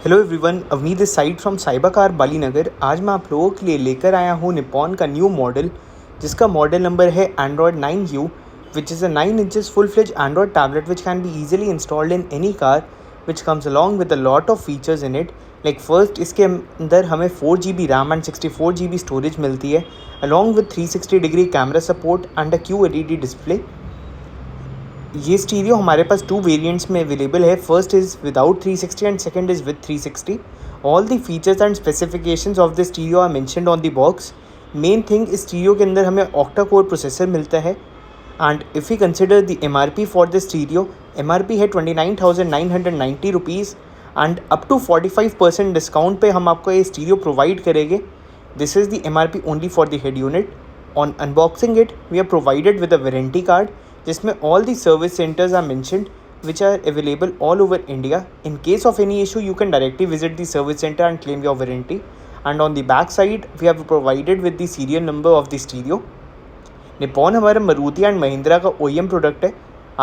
Hello everyone, Avni this side from cyber car Balinagar. आज मैं आप लोगों के लिए लेकर आया हूँ निपॉन का न्यू मॉडल, जिसका मॉडल नंबर है Android 9U, which is a 9 inches full fledge Android tablet which can be easily installed in any car, which comes along with a lot of features in it. Like first, इसके अंदर हमें 4GB RAM and 64GB storage मिलती है, along with 360 degree camera support and a QLED display. ये stereo हमारे पास two variants में available है। First is without 360 and second is with 360। All the features and specifications of the stereo are mentioned on the box. Main thing, इस stereo के अंदर हमें octa core processor मिलता है। And if you consider the MRP for the stereo, MRP है 29,990 rupees and up to 45% discount पे हम आपको ये स्टीरियो प्रोवाइड करेंगे। This is the MRP only for the head unit. On unboxing it, we are provided with a warranty card जिसमें all the service centers are mentioned which are available all over India. In case of any issue, you can directly visit the service center and claim your warranty. And on the back side, we have provided with the serial number of the stereo. Nippon हमारा Maruti and Mahindra का OEM product है।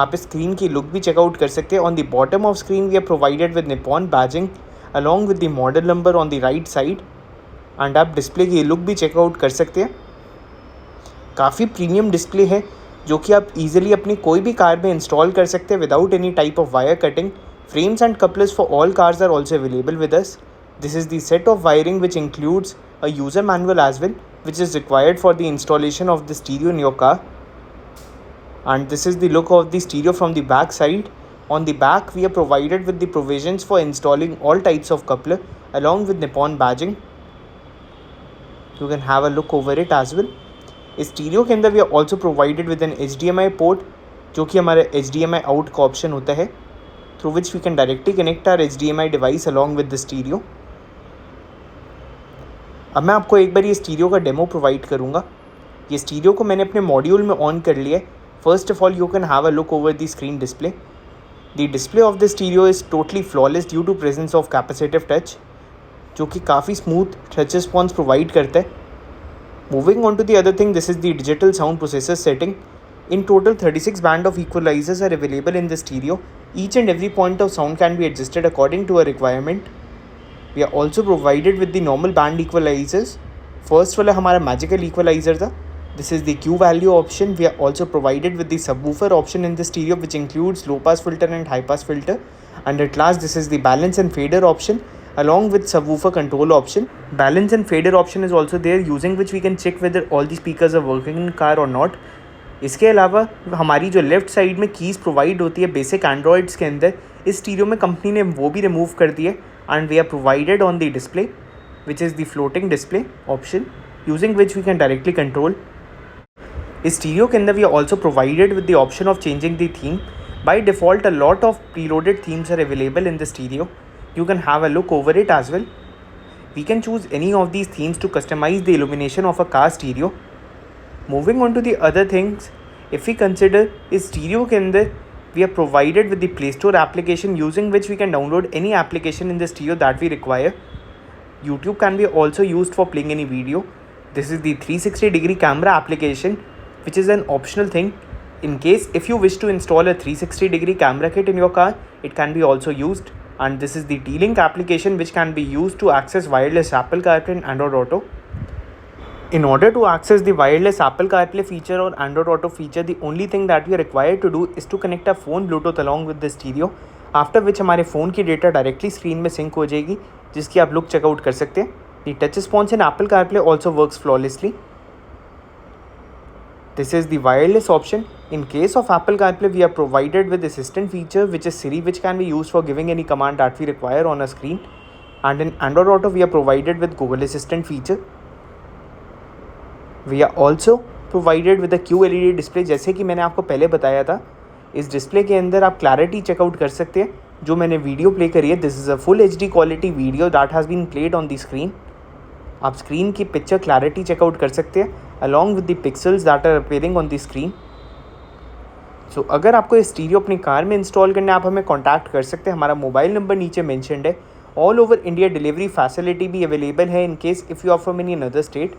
आप इस screen की look भी checkout कर सकते हैं। On the bottom of screen we are provided with Nippon badging along with the model number on the right side. And आप डिस्प्ले की लुक भी चेकआउट कर सकते हैं। काफ़ी प्रीमियम डिस्प्ले है जो कि आप इजीली अपनी कोई भी कार में इंस्टॉल कर सकते हैं without any type of wire cutting. Frames and couplers for all cars are also available with us. This is the set of wiring which includes a user manual as well, which is required for the installation of the stereo in your car. And this is the look of the stereo from the back side. On the back, we are provided with the provisions for installing all types of coupler along with Nippon badging. You can have a look over it as well. इस stereo के अंदर we are also provided with an HDMI port, जो कि हमारा HDMI out का option होता है, through which we can directly connect our HDMI device along with the stereo. अब मैं आपको एक बार ये स्टीरियो का डेमो प्रोवाइड करूँगा। ये स्टीरियो को मैंने अपने मॉड्यूल में ऑन कर लिया है। First of all, you can have a look over the screen display. The display of the stereo is totally flawless due to presence of capacitive touch, जो कि काफ़ी स्मूथ टच रिस्पॉन्स प्रोवाइड करता है। Moving on to the other thing, this is the digital sound processor setting. In total, 36 band of equalizers are available in the stereo. Each and every point of sound can be adjusted according to a requirement. We are also provided with the normal band equalizers. First वाला हमारा magical equalizer था. This is the Q value option. We are also provided with the subwoofer option in the stereo, which includes low pass filter and high pass filter. And at last, this is the balance and fader option, along with subwoofer control option. Balance and fader option is also there, using which we can check whether all the speakers are working in car or not. इसके अलावा हमारी जो left side में keys provide होती है basic androids के अंदर, इस स्टीरियो में कंपनी ने वो भी रिमूव कर दी है। And we are provided on the display which is the floating display option, using which we can directly control. इस स्टीरियो के अंदर we are also provided with the option of changing the theme. By default a lot of preloaded themes are available in the stereo. You can have a look over it as well. We can choose any of these themes to customize the illumination of a car stereo. Moving on to the other things, if we consider is stereo के अंदर we are provided with the Play Store application, using which we can download any application in the stereo that we require. YouTube can be also used for playing any video. This is the 360 degree camera application, which is an optional thing. In case if you wish to install a 360 degree camera kit in your car, it can be also used. And this is the T-Link application, which can be used to access wireless Apple CarPlay and Android Auto. In order to access the wireless Apple CarPlay feature or Android Auto feature, the only thing that we are required to do is to connect our phone Bluetooth along with the stereo, after which हमारे phone की data directly screen में sink हो जाएगी, जिसकी आप look checkout कर सकते हैं। The touch response in Apple CarPlay also works flawlessly. This is the wireless option. In case of Apple CarPlay, we are provided with assistant feature, which is Siri, which can be used for giving any command that we require on a screen. And in Android Auto, we are provided with Google Assistant feature. We are also provided with a QLED display, जैसे कि मैंने आपको पहले बताया था। इस display के अंदर आप क्लैरिटी चेकआउट कर सकते हैं। जो मैंने वीडियो प्ले करी है, this is a full HD quality video that has been played on the screen. आप स्क्रीन की पिक्चर क्लैरिटी चेकआउट कर सकते हैं along with the pixels that are appearing on the screen. So अगर आपको ये स्टीरियो अपनी कार में इंस्टॉल करना है, आप हमें कॉन्टैक्ट कर सकते हैं। हमारा मोबाइल नंबर नीचे मेंशन्ड है। All over India delivery facility भी अवेलेबल है in case if you are from any other state.